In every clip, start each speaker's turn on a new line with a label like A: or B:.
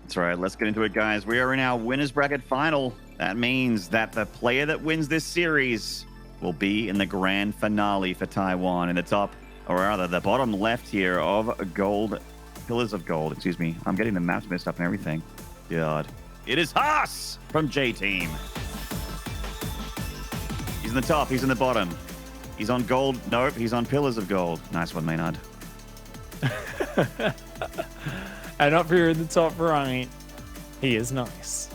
A: That's right. Let's get into it, guys. We are in our winners bracket final. That means that the player that wins this series will be in the grand finale for Taiwan in the top, or rather the bottom left here of gold, pillars of gold. Excuse me. I'm getting the maps messed up and everything. God. It is Haas from J Team. He's in the top. He's in the bottom. He's on gold. Nope. He's on pillars of gold. Nice one, Maynard.
B: And up here in the top right, he is nice.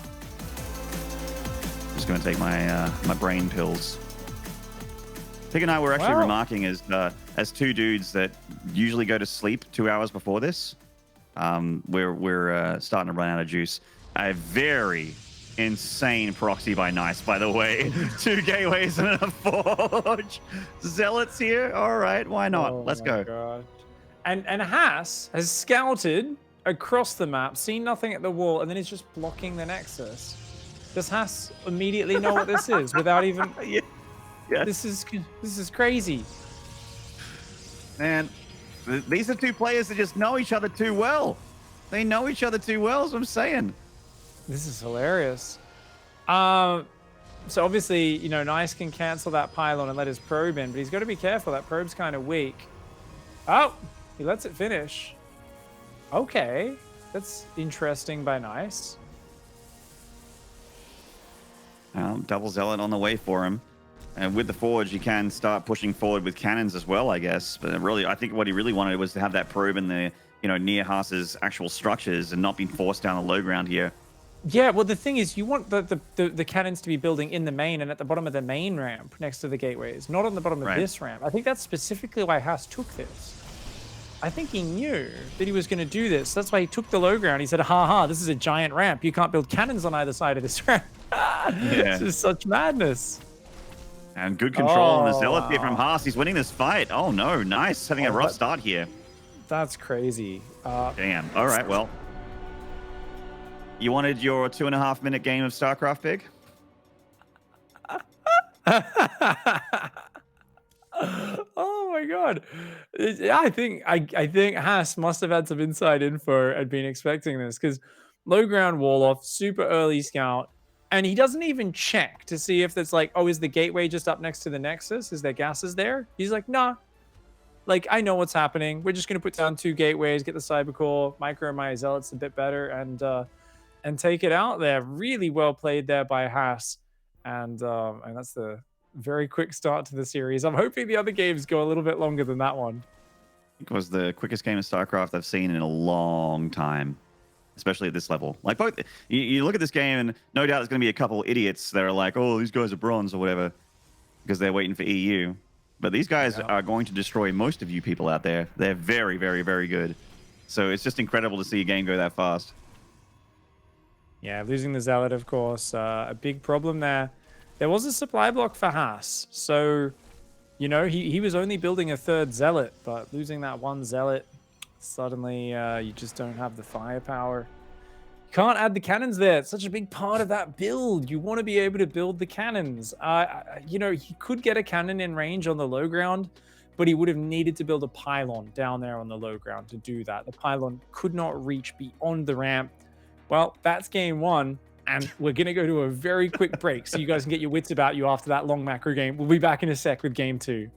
A: I'm just going to take my my brain pills. Tig and I were actually remarking as two dudes that usually go to sleep 2 hours before this. We're starting to run out of juice. A very insane proxy by Nice, by the way. 2 gateways and a forge. Zealots here. All right, why not? Let's go.
B: God. And Haas has scouted across the map, seen nothing at the wall, and then he's just blocking the Nexus. Does Haas immediately know what this is without even?
A: Yeah.
B: This is crazy.
A: Man, these are 2 players that just know each other too well. They know each other too well, is what I'm saying.
B: This is hilarious. So obviously, you know, Nice can cancel that pylon and let his probe in, but he's got to be careful. That probe's kind of weak. Oh, he lets it finish. Okay, that's interesting by Nice.
A: Double Zealot on the way for him. And with the Forge, you can start pushing forward with cannons as well, I guess. But really, I think what he really wanted was to have that probe in the, you know, near Haas's actual structures and not being forced down the low ground here.
B: Yeah, well, the thing is, you want the cannons to be building in the main and at the bottom of the main ramp next to the gateways, not on the bottom of this ramp. I think that's specifically why Haas took this. I think he knew that he was going to do this. That's why he took the low ground. He said, ha, this is a giant ramp. You can't build cannons on either side of this ramp. This is such madness.
A: And good control on the Zealot here from Haas. He's winning this fight. Oh, no. Nice. Having a rough start here.
B: That's crazy.
A: Damn. All right, well. You wanted your 2.5-minute game of StarCraft, Big?
B: Oh my god. I think Haas must have had some inside info and been expecting this, because low ground wall off, super early scout, and he doesn't even check to see if it's like, oh, is the gateway just up next to the Nexus? Is there gases there? He's like, nah. Like, I know what's happening. We're just gonna put down 2 gateways, get the cyber core, micro my Zealots a bit better, and take it out there. Really well played there by Haas, and that's the very quick start to the series. I'm hoping the other games go a little bit longer than that one.
A: It was the quickest game of StarCraft I've seen in a long time, especially at this level. Like, both, you look at this game, and no doubt there's going to be a couple idiots that are like, oh, these guys are bronze or whatever, because they're waiting for EU. But these guys are going to destroy most of you people out there. They're very, very, very good. So it's just incredible to see a game go that fast.
B: Yeah, losing the Zealot, of course, a big problem there. There was a supply block for Haas, so, you know, he was only building a 3rd Zealot, but losing that 1 Zealot, suddenly you just don't have the firepower. You can't add the cannons there. It's such a big part of that build. You want to be able to build the cannons. You know, he could get a cannon in range on the low ground, but he would have needed to build a pylon down there on the low ground to do that. The pylon could not reach beyond the ramp. Well, that's game 1. And we're going to go to a very quick break so you guys can get your wits about you after that long macro game. We'll be back in a sec with game 2.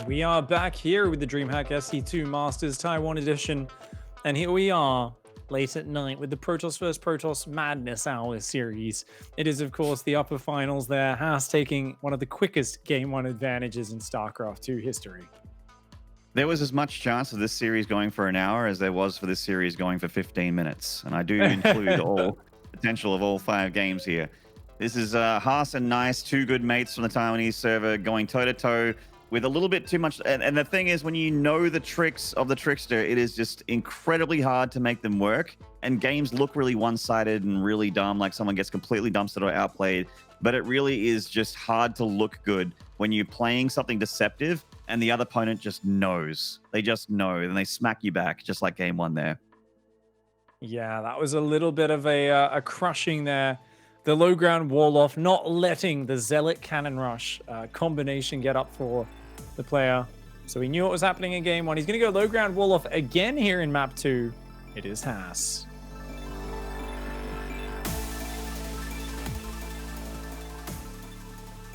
B: We are back here with the DreamHack SC2 Masters Taiwan edition, and here we are late at night with the Protoss vs Protoss Madness Hour series. It is, of course, the upper finals there, Haas taking one of the quickest Game 1 advantages in StarCraft 2 history.
A: There was as much chance of this series going for an hour as there was for this series going for 15 minutes, and I do include all potential of all 5 games here. This is Haas and Nice, 2 good mates from the Taiwanese server, going toe-to-toe with a little bit too much. And the thing is, when you know the tricks of the trickster, it is just incredibly hard to make them work. And games look really one-sided and really dumb, like someone gets completely dumpstered or outplayed. But it really is just hard to look good when you're playing something deceptive and the other opponent just knows. They just know, and they smack you back, just like game 1 there.
B: Yeah, that was a little bit of a crushing there. The low ground wall off, not letting the Zealot Cannon Rush combination get up for the player. So he knew what was happening in game 1. He's going to go low ground wall off again here in map 2. It is Haas.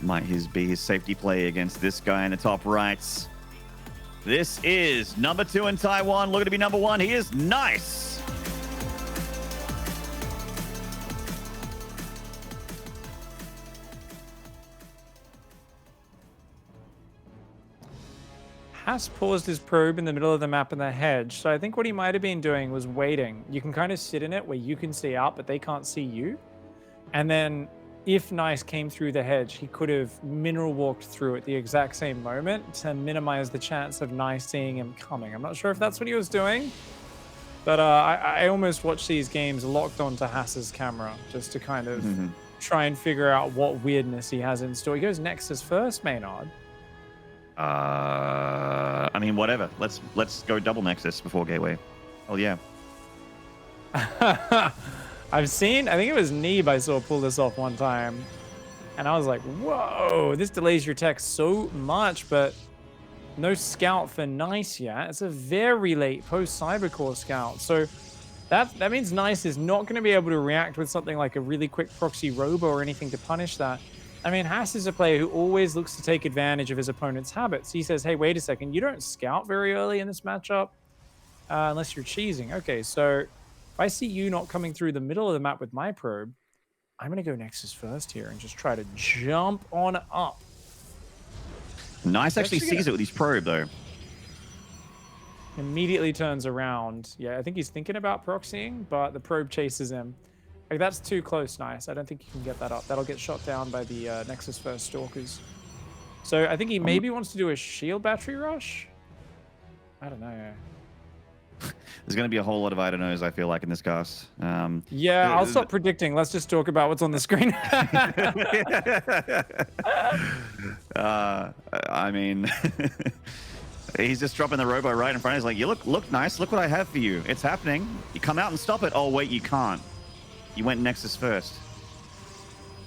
A: Might be his safety play against this guy in the top right. This is number 2 in Taiwan. Looking to be number 1. He is Nice.
B: Haas paused his probe in the middle of the map in the hedge, so I think what he might have been doing was waiting. You can kind of sit in it where you can see out, but they can't see you. And then if Nice came through the hedge, he could have mineral walked through at the exact same moment to minimize the chance of Nice seeing him coming. I'm not sure if that's what he was doing, but I almost watch these games locked onto Haas's camera just to kind of try and figure out what weirdness he has in store. He goes Nexus first, Maynard.
A: I mean, whatever. Let's go double Nexus before Gateway. Oh yeah.
B: I've seen, I think it was Neeb I saw pull this off one time, and I was like, whoa, this delays your tech so much, but no scout for Nice yet. It's a very late post-Cybercore scout, so that means Nice is not going to be able to react with something like a really quick proxy robo or anything to punish that. I mean, Haas is a player who always looks to take advantage of his opponent's habits. He says, hey, wait a second, you don't scout very early in this matchup unless you're cheesing. Okay, so if I see you not coming through the middle of the map with my probe, I'm going to go Nexus first here and just try to jump on up.
A: Nice actually sees it with his probe, though.
B: Immediately turns around. Yeah, I think he's thinking about proxying, but the probe chases him. Like, that's too close, Nice. I don't think you can get that up. That'll get shot down by the Nexus first Stalkers. So I think he maybe wants to do a shield battery rush. I don't know.
A: There's going to be a whole lot of I don't knows, I feel like, in this cast.
B: Yeah, I'll stop predicting. Let's just talk about what's on the screen.
A: I mean, he's just dropping the robo right in front. He's like, you look Nice. Look what I have for you. It's happening. You come out and stop it. Oh, wait, you can't. You went Nexus first.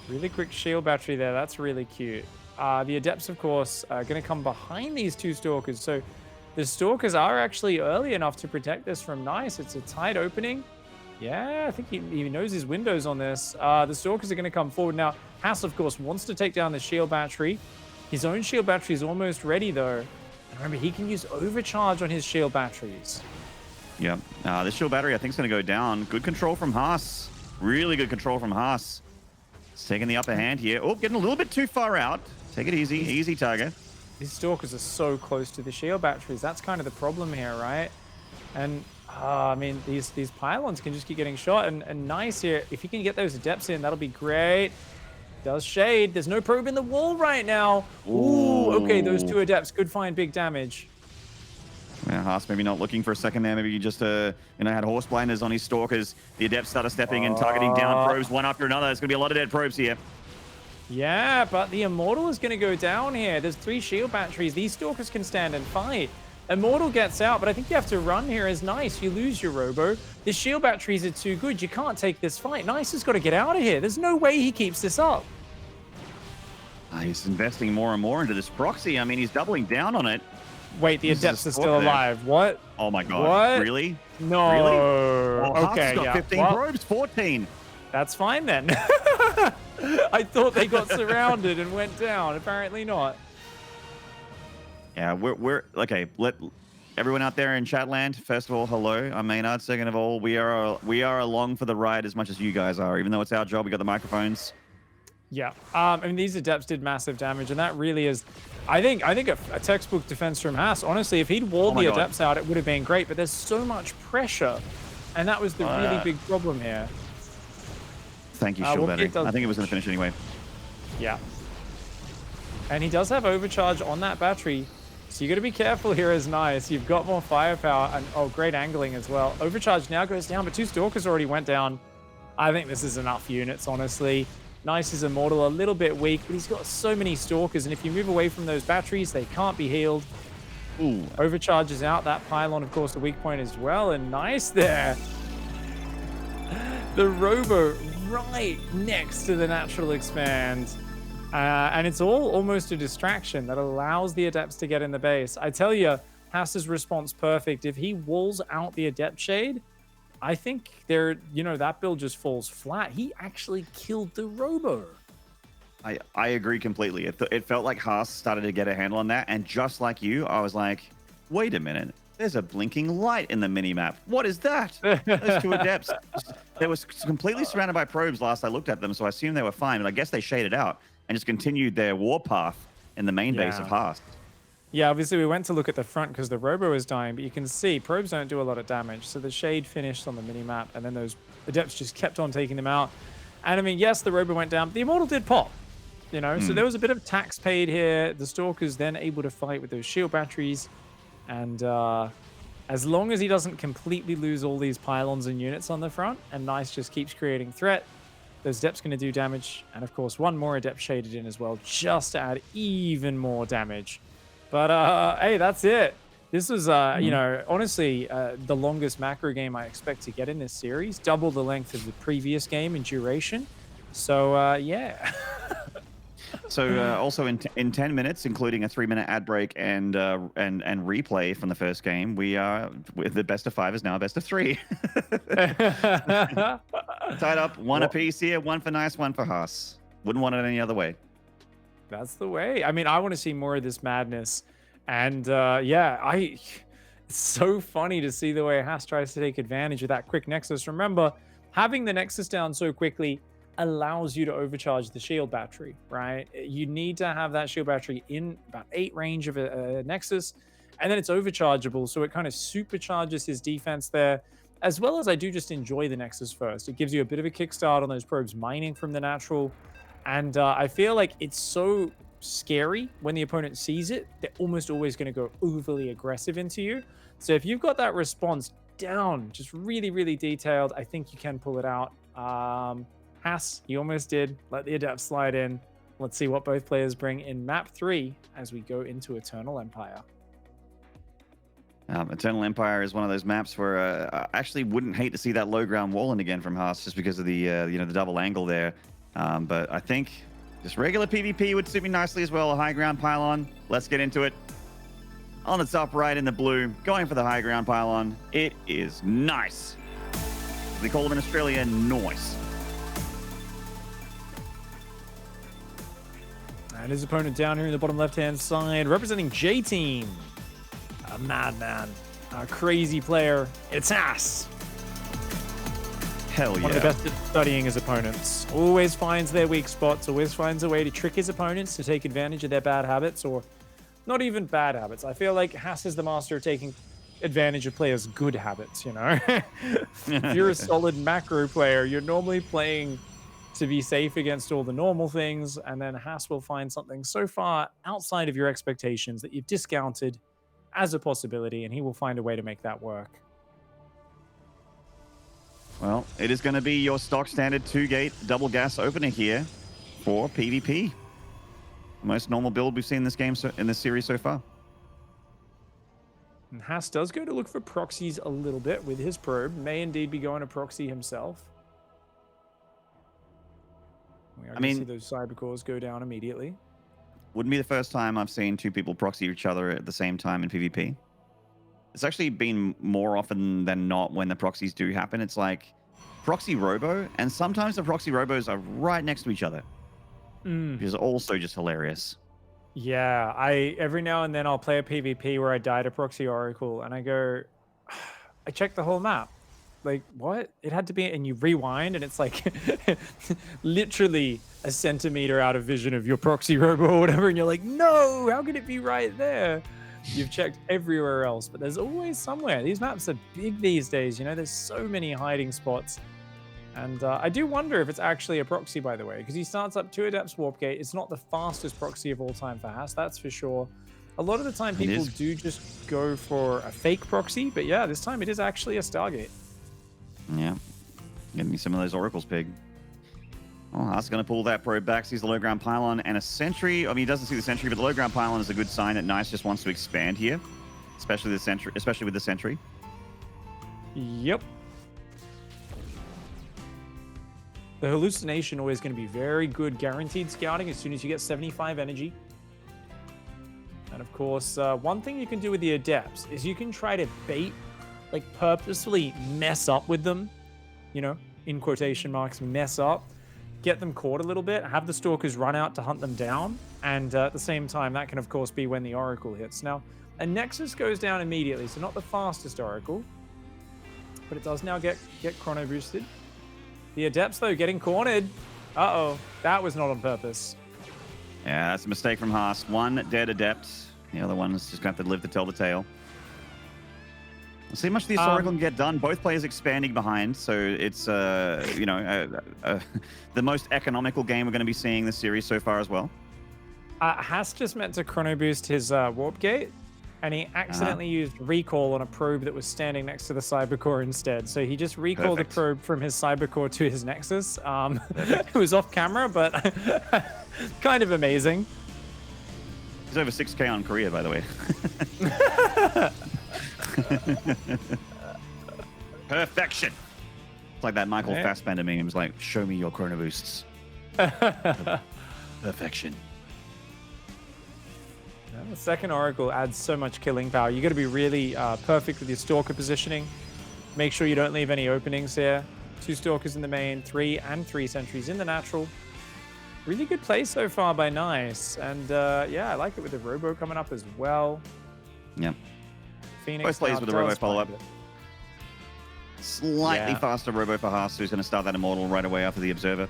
B: Really quick shield battery there. That's really cute. The Adepts, of course, are going to come behind these 2 Stalkers. So the Stalkers are actually early enough to protect this from Nice. It's a tight opening. Yeah, I think he knows his windows on this. The Stalkers are going to come forward. Now, Haas, of course, wants to take down the shield battery. His own shield battery is almost ready, though. And remember, he can use overcharge on his shield batteries.
A: Yeah. This shield battery, I think, is going to go down. Good control from Haas. Really good control from Haas. It's taking the upper hand here. Oh, getting a little bit too far out. Take it easy. Easy target.
B: These Stalkers are so close to the shield batteries. That's kind of the problem here, right? And, I mean, these pylons can just keep getting shot. And Nice here. If he can get those Adepts in, that'll be great. Does shade. There's no probe in the wall right now. Ooh, okay, those 2 Adepts could find big damage.
A: Yeah, Haas maybe not looking for a second there. Maybe you just, had horse blinders on his Stalkers. The Adepts started stepping and targeting down probes one after another. There's going to be a lot of dead probes here.
B: Yeah, but the Immortal is going to go down here. There's 3 shield batteries. These Stalkers can stand and fight. Immortal gets out, but I think you have to run here as Nice. You lose your robo. The shield batteries are too good. You can't take this fight. Nice has got to get out of here. There's no way he keeps this up.
A: He's investing more and more into this proxy. I mean, he's doubling down on it.
B: Wait, the Adepts are still alive. What?
A: Oh my god.
B: What?
A: Really?
B: No.
A: Really? Oh,
B: okay,
A: got 15 probes, 14.
B: That's fine then. I thought they got surrounded and went down. Apparently not.
A: Yeah, we're okay. Let everyone out there in chatland. First of all, hello. I'm Maynard. Second of all, we are along for the ride as much as you guys are. Even though it's our job, we got the microphones.
B: Yeah. I mean, these adepts did massive damage, and that really is, I think a textbook defense from Haas. Honestly, if he'd walled the adepts out, it would have been great. But there's so much pressure, and that was the really big problem here.
A: Thank you, Shield Battery. I think it was going to finish anyway.
B: Yeah. And he does have overcharge on that battery. So you got to be careful here as Nice. You've got more firepower and, oh, great angling as well. Overcharge now goes down, but 2 Stalkers already went down. I think this is enough units, honestly. Nice is Immortal, a little bit weak, but he's got so many Stalkers, and if you move away from those batteries, they can't be healed.
A: Ooh.
B: Overcharges out. That pylon, of course, the weak point as well, and Nice there. The Robo right next to the natural expand. And it's all almost a distraction that allows the adepts to get in the base. I tell you, Haas's response perfect. If he walls out the adept shade, I think that build just falls flat. He actually killed the Robo.
A: I agree completely. It felt like Haas started to get a handle on that, and just like you, I was like, wait a minute. There's a blinking light in the mini-map. What is that? Those 2 adepts. They were completely surrounded by probes last I looked at them, so I assumed they were fine, but I guess they shaded out and just continued their warpath in the main base of Haas.
B: Yeah, obviously we went to look at the front because the Robo is dying, but you can see probes don't do a lot of damage. So the shade finished on the mini-map, and then those adepts just kept on taking them out. And I mean, yes, the Robo went down, but the Immortal did pop. So there was a bit of tax paid here. The Stalker's then able to fight with those shield batteries. And as long as he doesn't completely lose all these pylons and units on the front, and Nice just keeps creating threat, those adepts going to do damage. And of course, 1 more adept shaded in as well, just to add even more damage. But hey, that's it. This was, honestly, the longest macro game I expect to get in this series. Double the length of the previous game in duration. So, yeah.
A: So also in 10 minutes, including a 3-minute ad break and replay from the first game, we are with the best of 5 is now a best of 3. Tied up 1 apiece here, 1 for Nice, 1 for Haas. Wouldn't want it any other way.
B: That's the way. I mean, I want to see more of this madness. And it's so funny to see the way Haas tries to take advantage of that quick Nexus. Remember, having the Nexus down so quickly allows you to overcharge the shield battery, right? You need to have that shield battery in about 8 range of a Nexus, and then it's overchargeable, so it kind of supercharges his defense there, as well as I do just enjoy the Nexus first. It gives you a bit of a kickstart on those probes mining from the natural, and I feel like it's so scary when the opponent sees it. They're almost always going to go overly aggressive into you. So if you've got that response down, just really, really detailed, I think you can pull it out. Haas, you almost did. Let the adept slide in. Let's see what both players bring in map 3 as we go into Eternal Empire.
A: Eternal Empire is one of those maps where I actually wouldn't hate to see that low ground walling again from Haas just because of the the double angle there. But I think just regular PvP would suit me nicely as well. A high ground pylon. Let's get into it. On the top right in the blue, going for the high ground pylon. It is nice. They call them in Australia, noise.
B: And his opponent down here in the bottom left-hand side, representing J-Team. A madman, a crazy player. It's Haas.
A: Hell yeah.
B: One of the best at studying his opponents. Always finds their weak spots, always finds a way to trick his opponents to take advantage of their bad habits, or not even bad habits. I feel like Haas is the master of taking advantage of players' good habits, If you're a solid macro player, you're normally playing to be safe against all the normal things, and then Haas will find something so far outside of your expectations that you've discounted as a possibility, and he will find a way to make that work.
A: Well, it is going to be your stock standard 2-gate double gas opener here for PvP. Most normal build we've seen in this game in this series so far.
B: And Haas does go to look for proxies a little bit with his probe. May indeed be going to proxy himself. I mean, see those cyber cores go down immediately.
A: Wouldn't be the first time I've seen 2 people proxy each other at the same time in PvP. It's actually been more often than not when the proxies do happen. It's like proxy robo, and sometimes the proxy robos are right next to each other. Which is also just hilarious.
B: Yeah, every now and then I'll play a PvP where I die to Proxy Oracle, and I go, I check the whole map. Like, what? It had to be, and you rewind, and it's like literally a centimeter out of vision of your proxy robo or whatever, and you're like, no, how can it be right there? You've checked everywhere else, but there's always somewhere. These maps are big these days, you know, there's so many hiding spots. And I do wonder if it's actually a proxy, by the way, because he starts up 2 Adepts Warp Gate. It's not the fastest proxy of all time for Haas, that's for sure. A lot of the time, people do just go for a fake proxy, but yeah, this time it is actually a Stargate.
A: Yeah. Give me some of those Oracles, Pig. Oh, Haas is going to pull that probe back, sees the low ground pylon and a sentry. I mean, he doesn't see the sentry, but the low ground pylon is a good sign that Nice just wants to expand here, especially with the sentry.
B: Yep. The hallucination always going to be very good guaranteed scouting as soon as you get 75 energy. And of course, one thing you can do with the Adepts is you can try to bait, like purposefully mess up with them, you know, in quotation marks, mess up, get them caught a little bit, have the Stalkers run out to hunt them down. And at the same time, that can of course be when the Oracle hits. Now, a Nexus goes down immediately, so not the fastest Oracle, but it does now get chrono boosted. The Adepts, though, getting cornered. Uh-oh, that was not on purpose.
A: Yeah, that's a mistake from Haas. One dead Adept. The other one's just going to have to live to tell the tale. Let's see how much the Oracle can get done. Both players expanding behind, so it's, you know, the most economical game we're going to be seeing this series so far as well.
B: Haas just meant to chrono boost his Warp Gate, and he accidentally used recall on a probe that was standing next to the Cybercore instead. So he just recalled the probe from his Cybercore to his Nexus. It was off camera, but kind of amazing.
A: He's over 6K on Korea, by the way. Perfection. It's like that Michael Fassbender meme. It was like, show me your chrono boosts. Perfection.
B: The second Oracle adds so much killing power. You got to be really perfect with your Stalker positioning. Make sure you don't leave any openings here. 2 Stalkers in the main, 3 sentries in the natural. Really good play so far by Nice. And yeah, I like it with the Robo coming up as well.
A: Yep.
B: Phoenix
A: both plays with the Robo follow-up. Slightly faster Robo for Haas, who's going to start that Immortal right away after the Observer.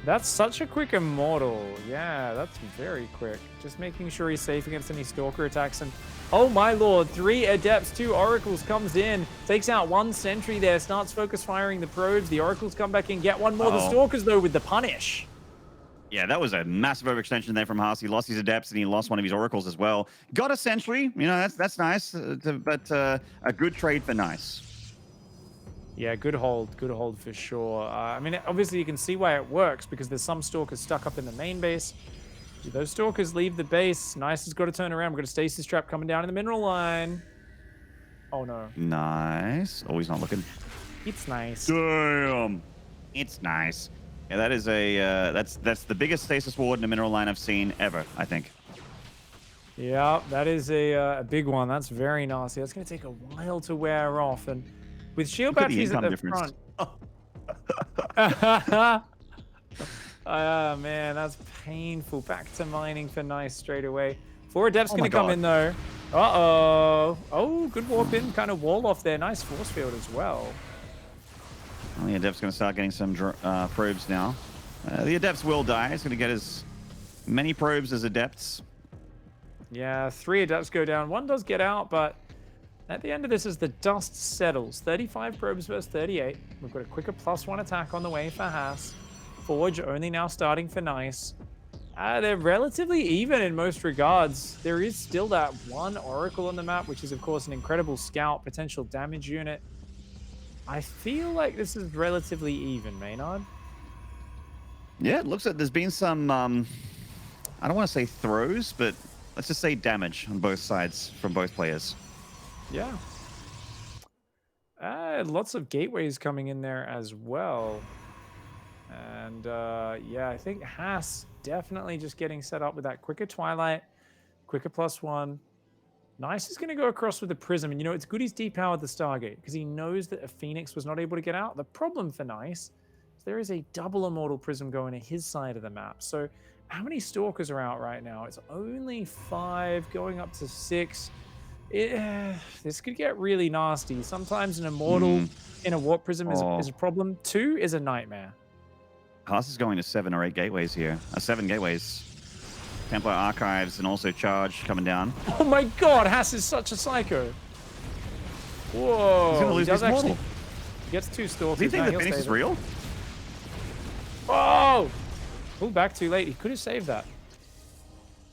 B: That's such a quick Immortal. Yeah, that's very quick. Just making sure he's safe against any Stalker attacks. And oh my lord, 3 Adepts, 2 Oracles comes in, takes out 1 Sentry there, starts focus firing the probes. The Oracles come back in, get 1 more. The Stalkers, though, with the punish.
A: Yeah, that was a massive overextension there from Haas. He lost his Adepts and he lost one of his Oracles as well. Got a Sentry. You know, that's nice, but a good trade for Nice.
B: Yeah, good hold for sure. I mean, obviously you can see why it works because there's some Stalkers stuck up in the main base. Do those Stalkers leave the base? Nice has got to turn around. We've got a Stasis Trap coming down in the mineral line. Oh no.
A: Nice. Oh, he's not looking.
B: It's Nice.
A: Damn. It's Nice. Yeah, that is a that's the biggest Stasis Ward in the mineral line I've seen ever, I think.
B: Yeah, that is a big one. That's very nasty. That's going to take a while to wear off. And with shield batteries at the front. Man, that's painful. Back to mining for Nice straight away. 4 Adepts going to come in, though. Uh-oh. Oh, good warp in. Kind of wall off there. Nice force field as well.
A: Well, the Adept's going to start getting some probes now. The Adepts will die. He's going to get as many probes as Adepts.
B: Yeah, 3 Adepts go down. 1 does get out, but at the end of this, as the dust settles, 35 probes versus 38. We've got a quicker +1 attack on the way for Haas. Forge only now starting for Nice. They're relatively even in most regards. There is still that 1 Oracle on the map, which is, of course, an incredible scout, potential damage unit. I feel like this is relatively even, Maynard.
A: Yeah, it looks like there's been some, I don't want to say throws, but let's just say damage on both sides from both players.
B: Yeah. Lots of gateways coming in there as well. And yeah, I think Haas definitely just getting set up with that quicker Twilight, quicker +1. Nice is going to go across with the Prism. And, you know, it's good he's depowered the Stargate because he knows that a Phoenix was not able to get out. The problem for Nice is there is a double Immortal Prism going to his side of the map. So How many Stalkers are out right now? It's only 5, going up to 6. This could get really nasty. Sometimes an Immortal in a Warp Prism is a problem. 2 is a nightmare.
A: Haas is going to 7 or 8 gateways here. 7 gateways. Templar Archives and also Charge coming down.
B: Oh my god, Haas is such a psycho. Whoa.
A: He's going to lose his Immortal.
B: He gets 2 Stalkers.
A: Do you think the finish is real?
B: Oh! Pulled back too late. He could have saved that.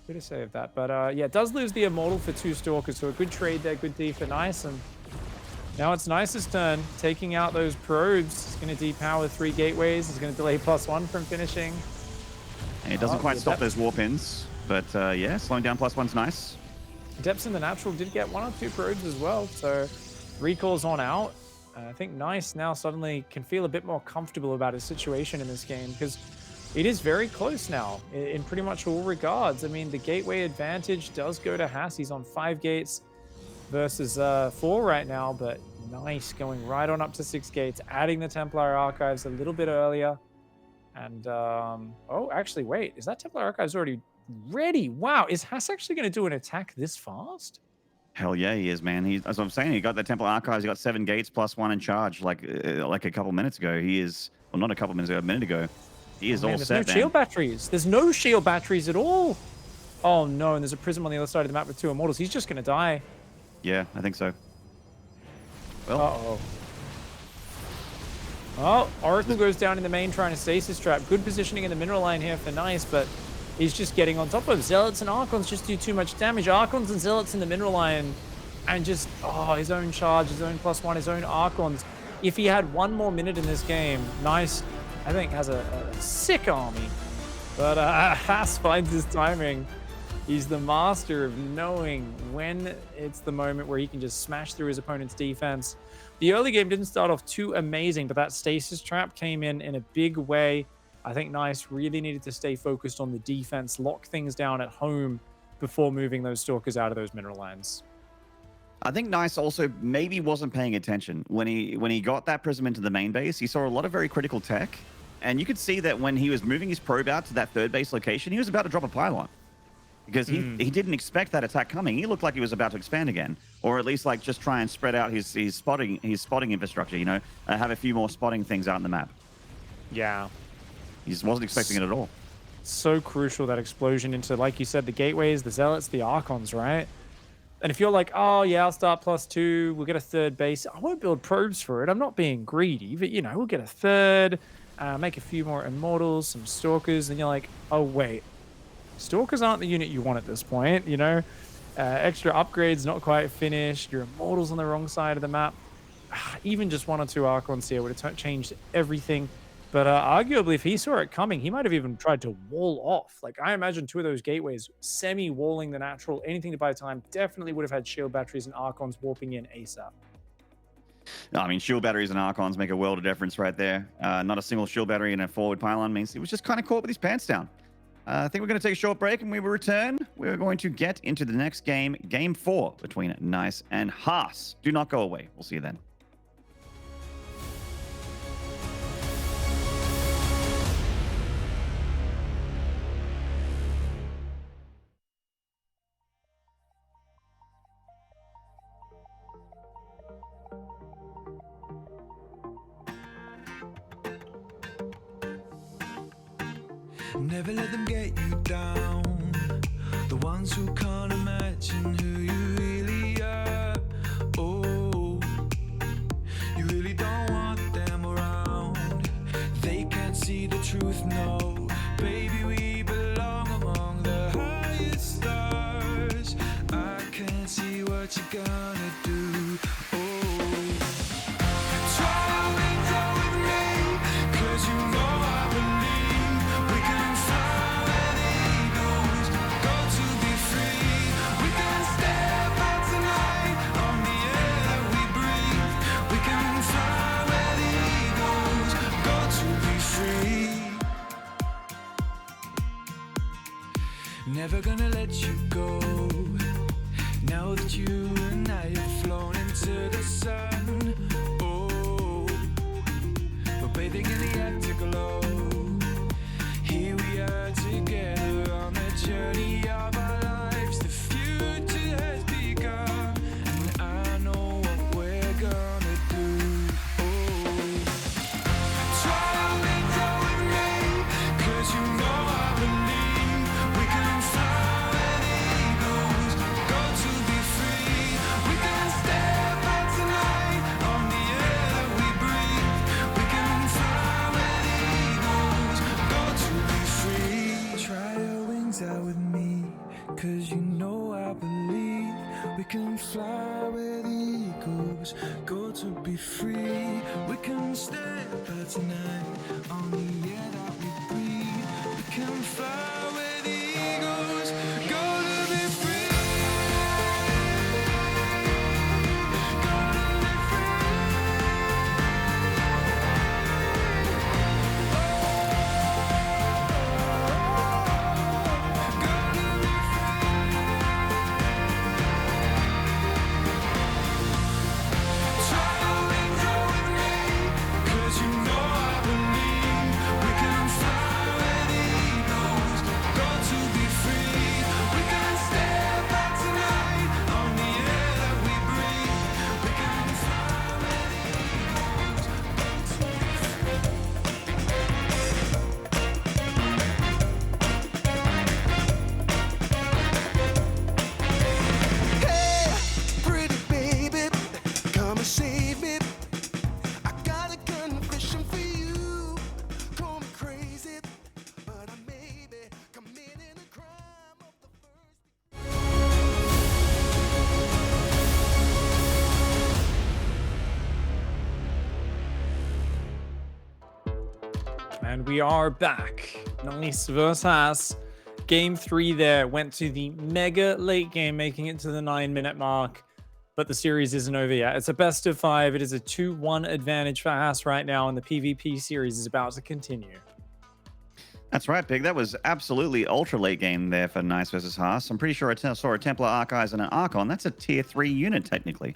B: Could have saved that. But yeah, does lose the Immortal for 2 Stalkers. So a good trade there. Good D for Nice. And now it's Nice's turn. Taking out those probes. He's going to depower 3 gateways. He's going to delay +1 from finishing.
A: And it doesn't quite stop those warp ins. But yeah, slowing down +1's nice.
B: Depths in the natural did get 1 or 2 probes as well. So recalls on out. I think Nice now suddenly can feel a bit more comfortable about his situation in this game because it is very close now in pretty much all regards. I mean, the gateway advantage does go to Haas. He's on 5 gates versus 4 right now, but Nice going right on up to 6 gates, adding the Templar Archives a little bit earlier. And, oh, actually, wait, is that Templar Archives already ready? Wow, is Haas actually going to do an attack this fast?
A: Hell yeah, he is, man. As I'm saying, he got the Templar Archives, he got 7 gates +1 in charge like a couple minutes ago. He is, well, not a couple minutes ago, a minute ago. He is all set,
B: there's no shield batteries. There's no shield batteries at all. Oh, no, and there's a Prism on the other side of the map with 2 Immortals. He's just going to die.
A: Yeah, I think so. Well.
B: Uh-oh. Oh, Oracle goes down in the main trying to stasis trap. Good positioning in the mineral line here for Nice, but he's just getting on top of Zealots and Archons just do too much damage. Archons and Zealots in the mineral line and just, oh, his own charge, his own +1, his own Archons. If he had 1 more minute in this game, Nice, I think, has a sick army. But Haas finds his timing. He's the master of knowing when it's the moment where he can just smash through his opponent's defense. The early game didn't start off too amazing, but that stasis trap came in a big way. I think Nice really needed to stay focused on the defense, lock things down at home before moving those Stalkers out of those mineral lines.
A: I think Nice also maybe wasn't paying attention. When he got that Prism into the main base, he saw a lot of very critical tech. And you could see that when he was moving his probe out to that 3rd base location, he was about to drop a pylon. Because he didn't expect that attack coming. He looked like he was about to expand again. Or at least like just try and spread out his spotting infrastructure, you know, have a few more spotting things out on the map.
B: Yeah.
A: He just wasn't expecting it at all.
B: So crucial, that explosion into, like you said, the gateways, the Zealots, the Archons, right? And if you're like, oh, yeah, I'll start +2, we'll get a 3rd base. I won't build probes for it. I'm not being greedy, but, you know, we'll get a 3rd, make a few more Immortals, some Stalkers, and you're like, oh, wait. Stalkers aren't the unit you want at this point, you know? Extra upgrades not quite finished. Your Immortals on the wrong side of the map. Even just 1 or 2 Archons here would have changed everything. But arguably, if he saw it coming, he might have even tried to wall off. Like, I imagine 2 of those gateways semi-walling the natural, anything to buy time, definitely would have had shield batteries and Archons warping in ASAP.
A: No, I mean, shield batteries and Archons make a world of difference right there. Not a single shield battery in a forward pylon means he was just kind of caught with his pants down. I think we're going to take a short break, and when we return, we're going to get into the next game, Game 4, between Nice and Haas. Do not go away. We'll see you then.
C: Never let them get you down. The ones who can't imagine who you really are. Oh, you really don't want them around. They can't see the truth, no. Baby, we belong among the highest stars. I can't see what you're gonna do. Oh, try to wings out with me, 'cause you know I believe. Never gonna let you go. Now that you and I have flown into the sun. Oh, we're bathing in the afterglow. Here we are together. can fly where the eagles go to be free. We can step out tonight on the air that we breathe. We can fly where the eagles go to be free.
B: And we are back. Nice versus Haas. Game 3 there went to the mega late game, making it to the 9-minute mark. But the series isn't over yet. It's a best of 5. It is a 2-1 advantage for Haas right now, and the PvP series is about to continue.
A: That's right, Pig. That was absolutely ultra late game there for Nice versus Haas. I'm pretty sure I saw a Templar Archives and an Archon. That's a tier 3 unit, technically.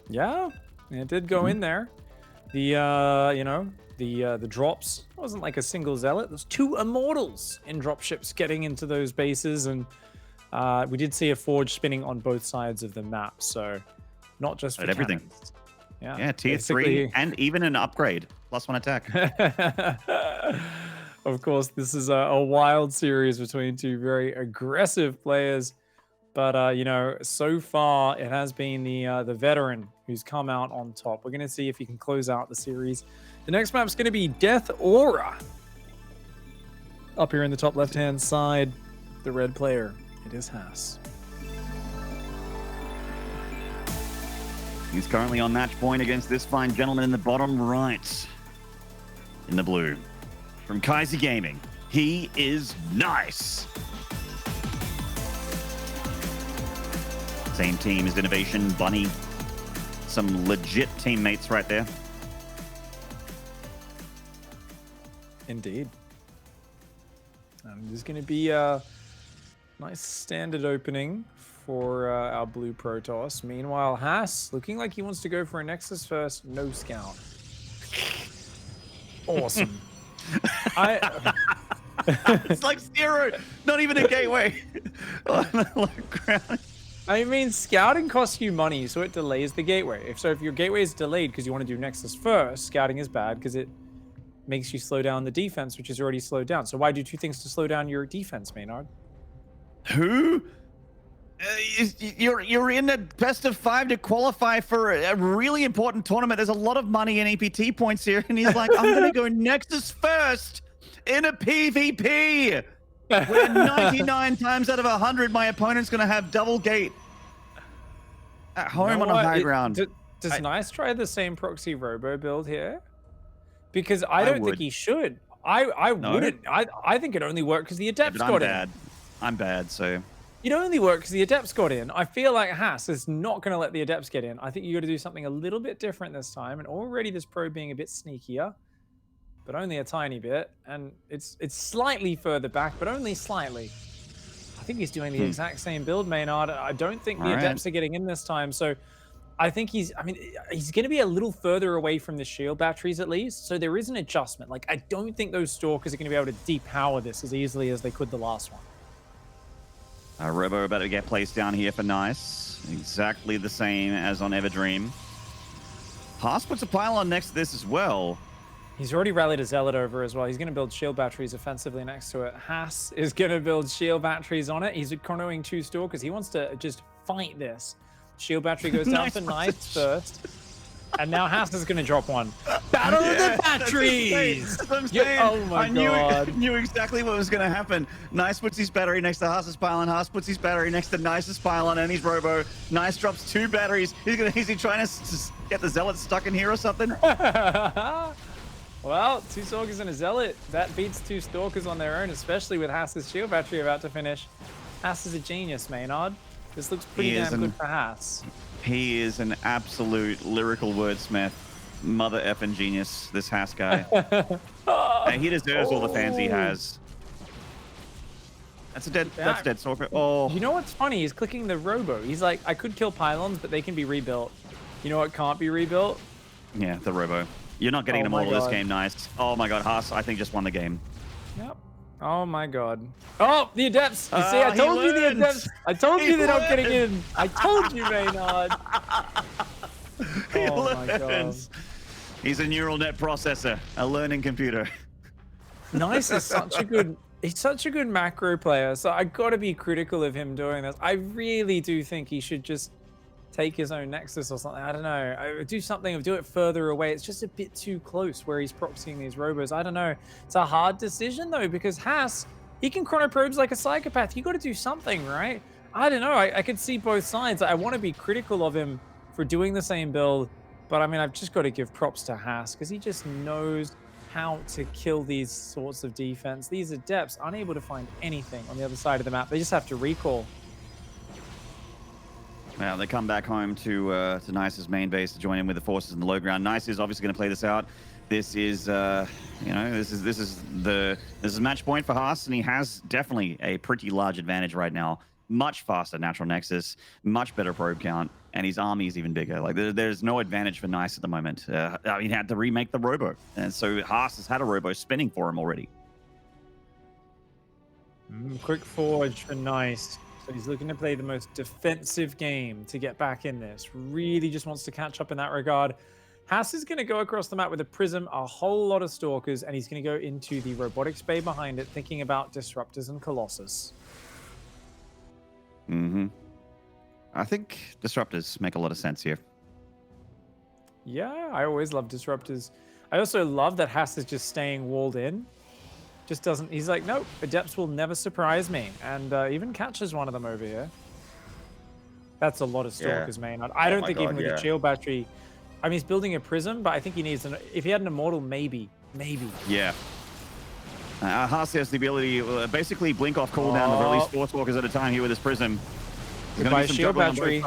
B: Yeah, it did go in there. The drops wasn't like a single zealot. There's 2 immortals in dropships getting into those bases, and we did see a forge spinning on both sides of the map. So not just for
A: everything.
B: cannons. Yeah,
A: Yeah, tier 3 and even an upgrade. +1 attack.
B: Of course, this is a wild series between 2 very aggressive players. But, so far it has been the veteran who's come out on top. We're going to see if he can close out the series. The next map's going to be Death Aura. Up here in the top left-hand side, the red player. It is Haas.
A: He's currently on match point against this fine gentleman in the bottom right. In the blue. From Kaiser Gaming, he is Nice. Same team as Innovation, Bunny. Some legit teammates right there.
B: Indeed. There's going to be a nice standard opening for our blue Protoss. Meanwhile, Haas looking like he wants to go for a Nexus first, no scout. Awesome.
A: It's like 0, not even a gateway. On the low ground.
B: I mean, scouting costs you money, so it delays the gateway. If your gateway is delayed because you want to do Nexus first, scouting is bad because it makes you slow down the defense, which is already slowed down. So why do 2 things to slow down your defense, Maynard?
A: Who? You're in a best of 5 to qualify for a really important tournament. There's a lot of money in EPT points here, and he's like, I'm going to go Nexus first in a PvP. Where 99 times out of 100, my opponent's going to have double gate at home on a high ground.
B: Does Nice try the same proxy robo build here? Because I don't think he should. I wouldn't. I think it only worked because the Adepts got in.
A: I'm bad, so...
B: It only worked because the Adepts got in. I feel like Haas is not going to let the Adepts get in. I think you got to do something a little bit different this time. And already this pro being a bit sneakier. But only a tiny bit, and it's slightly further back, but only slightly. I think he's doing the exact same build, Maynard. I don't think the Adepts are getting in this time, so I think he's going to be a little further away from the shield batteries at least, so there is an adjustment. Like, I don't think those Stalkers are going to be able to depower this as easily as they could the last one.
A: Robo about to get placed down here for Nice. Exactly the same as on Everdream. Haas puts a pylon next to this as well.
B: He's already rallied a Zealot over as well. He's going to build shield batteries offensively next to it. Haas is going to build shield batteries on it. He's econoing 2 Stalkers. He wants to just fight this. Shield battery goes down for Nice first. And now Haas is going to drop one. Battle of the batteries!
A: That's what I'm saying.
B: Oh my god.
A: I knew exactly what was going to happen. Nice puts his battery next to Haas's pylon. Haas puts his battery next to Nice's pylon and his robo. Nice drops 2 batteries. Is he trying to get the Zealot stuck in here or something?
B: Well, 2 Stalkers and a Zealot. That beats 2 Stalkers on their own, especially with Haas's shield battery about to finish. Haas is a genius, Maynard. This looks pretty damn good for Haas.
A: He is an absolute lyrical wordsmith. Mother effing genius, this Haas guy. And he deserves all the fans he has. That's a dead Stalker. Oh.
B: You know what's funny? He's clicking the robo. He's like, I could kill pylons, but they can be rebuilt. You know what can't be rebuilt?
A: Yeah, the robo. You're not getting them all this game, Nice. Oh my god, Haas, I think just won the game.
B: Yep. Oh my god. Oh, the Adepts! You see, I told you the Adepts! I told you they're not getting in! I told you, Maynard! Oh my god.
A: He's a neural net processor, a learning computer.
B: Nice is such a good... He's such a good macro player, so I gotta be critical of him doing this. I really do think he should just take his own Nexus or something. I don't know. Do something, do it further away. It's just a bit too close where he's proxying these robos. I don't know. It's a hard decision though, because Haas, he can chrono probes like a psychopath. You got to do something, right? I don't know. I could see both sides. I want to be critical of him for doing the same build, but I mean, I've just got to give props to Haas because he just knows how to kill these sorts of defense. These Adepts unable to find anything on the other side of the map. They just have to recall.
A: Well, they come back home to Nice's main base to join in with the forces in the low ground. Nice is obviously going to play this out. This is, you know, this is match point for Haas, and he has definitely a pretty large advantage right now. Much faster natural nexus, much better probe count, and his army is even bigger. Like there's no advantage for Nice at the moment. I mean, he had to remake the robo, and so Haas has had a robo spinning for him already.
B: Quick forge for Nice. So he's looking to play the most defensive game to get back in this. Really just wants to catch up in that regard. Haas is going to go across the map with a Prism, a whole lot of Stalkers, and he's going to go into the Robotics Bay behind it, thinking about Disruptors and Colossus.
A: I think Disruptors make a lot of sense here.
B: Yeah, I always love Disruptors. I also love that Haas is just staying walled in. Just doesn't... He's like, nope, Adepts will never surprise me. And even catches one of them over here. That's a lot of Stalkers, man. I don't think even with a shield battery... I mean, he's building a Prism, but I think he needs an... If he had an Immortal, maybe. Maybe.
A: Yeah. Haas has the ability to basically blink off cooldown to release 4 Stalkers at a time here with his Prism. He's
B: going to be shield battery.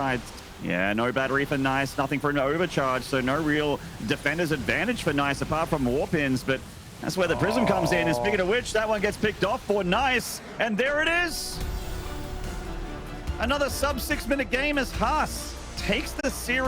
A: Yeah, no battery for Nice, nothing for an overcharge, so no real defender's advantage for Nice apart from Warpins, but that's where the Prism comes in, and speaking of which, that one gets picked off for Nice, and there it is! Another sub-6-minute game as Haas takes the series.